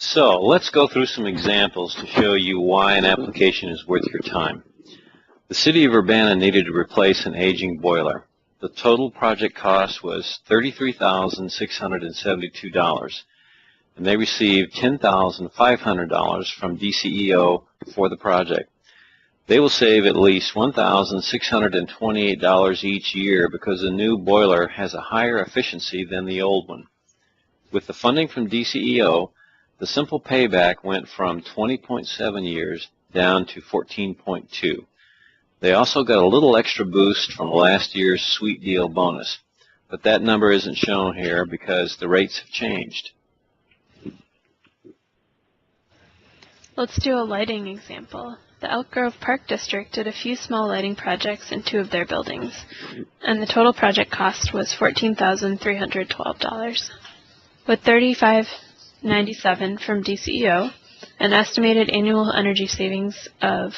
So let's go through some examples to show you why an application is worth your time. The City of Urbana needed to replace an aging boiler. The total project cost was $33,672, and they received $10,500 from DCEO for the project. They will save at least $1,628 each year because the new boiler has a higher efficiency than the old one. With the funding from DCEO, the simple payback went from 20.7 years down to 14.2. They also got a little extra boost from last year's sweet deal bonus, but that number isn't shown here because the rates have changed. Let's do a lighting example. The Elk Grove Park District did a few small lighting projects in 2 of their buildings, and the total project cost was $14,312. With $35.97 from DCEO, an estimated annual energy savings of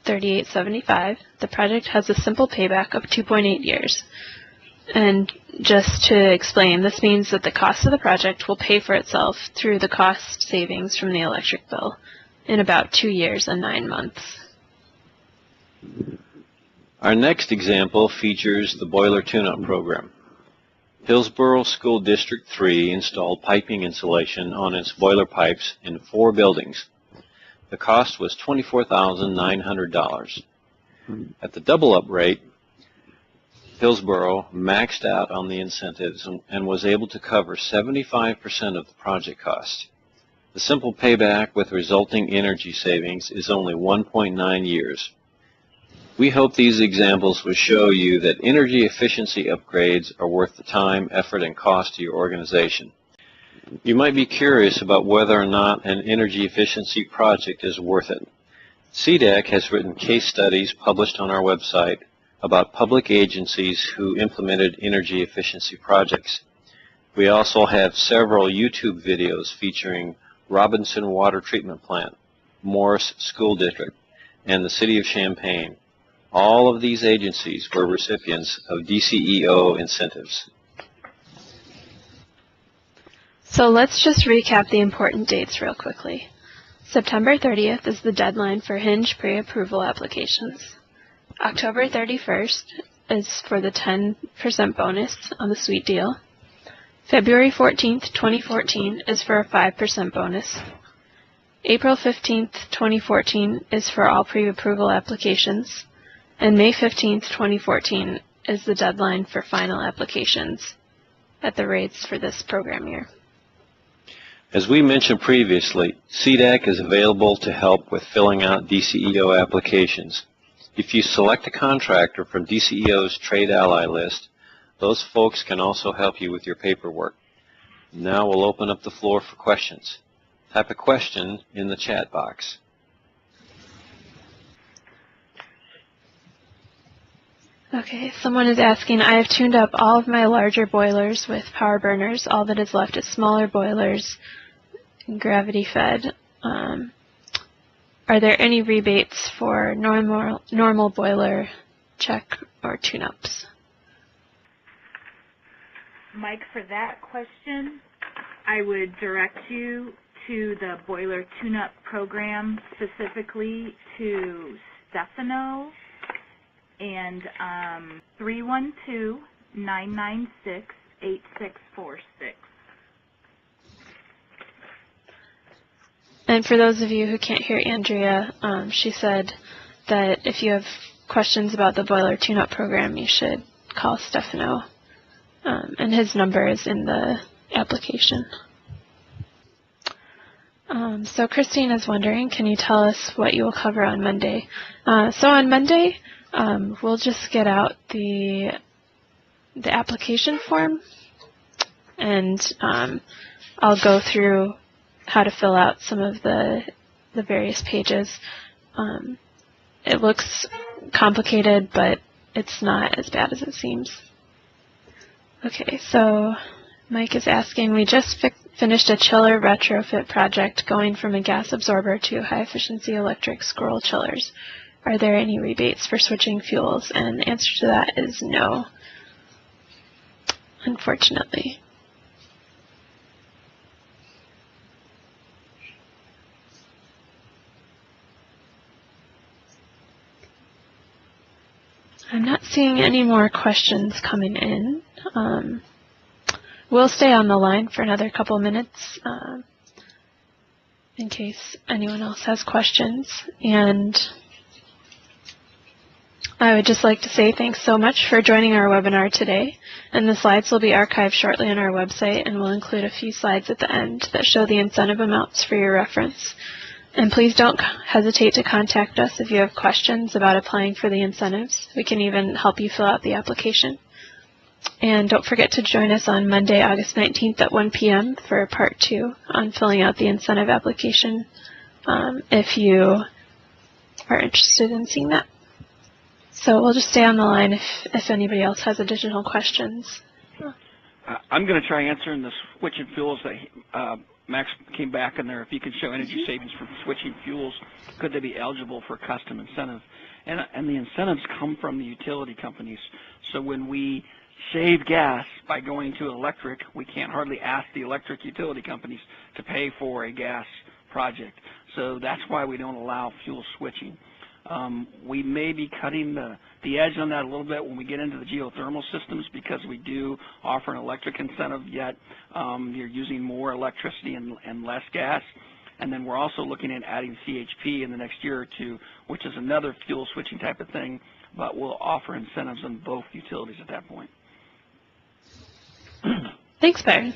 $38.75, the project has a simple payback of 2.8 years. And just to explain, this means that the cost of the project will pay for itself through the cost savings from the electric bill in about 2 years and 9 months. Our next example features the boiler tune-up program. Hillsborough School District 3 installed piping insulation on its boiler pipes in 4 buildings. The cost was $24,900. At the double-up rate, Hillsborough maxed out on the incentives and was able to cover 75% of the project cost. The simple payback with resulting energy savings is only 1.9 years. We hope these examples will show you that energy efficiency upgrades are worth the time, effort, and cost to your organization. You might be curious about whether or not an energy efficiency project is worth it. CDEC has written case studies published on our website about public agencies who implemented energy efficiency projects. We also have several YouTube videos featuring Robinson Water Treatment Plant, Morris School District, and the City of Champaign. All of these agencies were recipients of DCEO incentives. So let's just recap the important dates real quickly. September 30th is the deadline for Hinge pre-approval applications. October 31st is for the 10% bonus on the sweet deal. February 14th, 2014 is for a 5% bonus. April 15th, 2014 is for all pre-approval applications. And May 15th, 2014 is the deadline for final applications at the rates for this program year. As we mentioned previously, CDEC is available to help with filling out DCEO applications. If you select a contractor from DCEO's Trade Ally list, those folks can also help you with your paperwork. Now we'll open up the floor for questions. Type a question in the chat box. Okay, someone is asking, I have tuned up all of my larger boilers with power burners. All that is left is smaller boilers, gravity fed. Are there any rebates for normal boiler check or tune-ups? Mike, for that question, I would direct you to the boiler tune-up program, specifically to Stefano and 312-996-8646. And for those of you who can't hear Andrea, she said that if you have questions about the boiler tune-up program, you should call Stefano, and his number is in the application. So Christine is wondering, can you tell us what you will cover on Monday? So on Monday, we'll just get out the application form, and I'll go through how to fill out some of the various pages. It looks complicated, but it's not as bad as it seems. Okay, so Mike is asking, we just finished a chiller retrofit project going from a gas absorber to high-efficiency electric scroll chillers. Are there any rebates for switching fuels? And the answer to that is no, unfortunately. I'm not seeing any more questions coming in. We'll stay on the line for another couple minutes in case anyone else has questions. And I would just like to say thanks so much for joining our webinar today. And the slides will be archived shortly on our website, and we'll include a few slides at the end that show the incentive amounts for your reference. And please don't hesitate to contact us if you have questions about applying for the incentives. We can even help you fill out the application. And don't forget to join us on Monday, August 19th at 1 p.m. for part 2 on filling out the incentive application if you are interested in seeing that. So we'll just stay on the line if anybody else has additional questions. I'm going to try answering the switching fuels that Max came back in there. If you could show energy savings from switching fuels, could they be eligible for custom incentive? And the incentives come from the utility companies. So when we save gas by going to electric, we can't hardly ask the electric utility companies to pay for a gas project. So that's why we don't allow fuel switching. We may be cutting the edge on that a little bit when we get into the geothermal systems, because we do offer an electric incentive, yet you're using more electricity and less gas. And then we're also looking at adding CHP in the next year or two, which is another fuel switching type of thing, but we'll offer incentives on both utilities at that point. Thanks, Byron.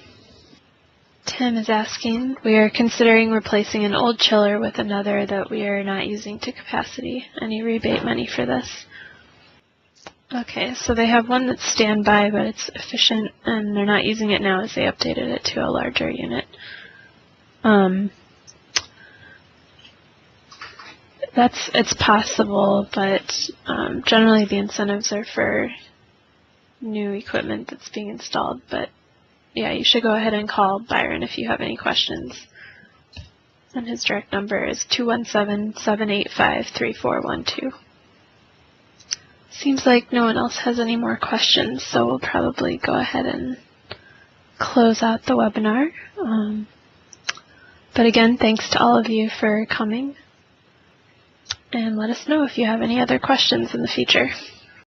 Tim is asking, we are considering replacing an old chiller with another that we are not using to capacity. Any rebate money for this? Okay, so they have one that's standby, but it's efficient, and they're not using it now as they updated it to a larger unit. It's possible, but generally the incentives are for new equipment that's being installed. But yeah, you should go ahead and call Byron if you have any questions. And his direct number is 217-785-3412. Seems like no one else has any more questions, so we'll probably go ahead and close out the webinar. But again, thanks to all of you for coming. And let us know if you have any other questions in the future.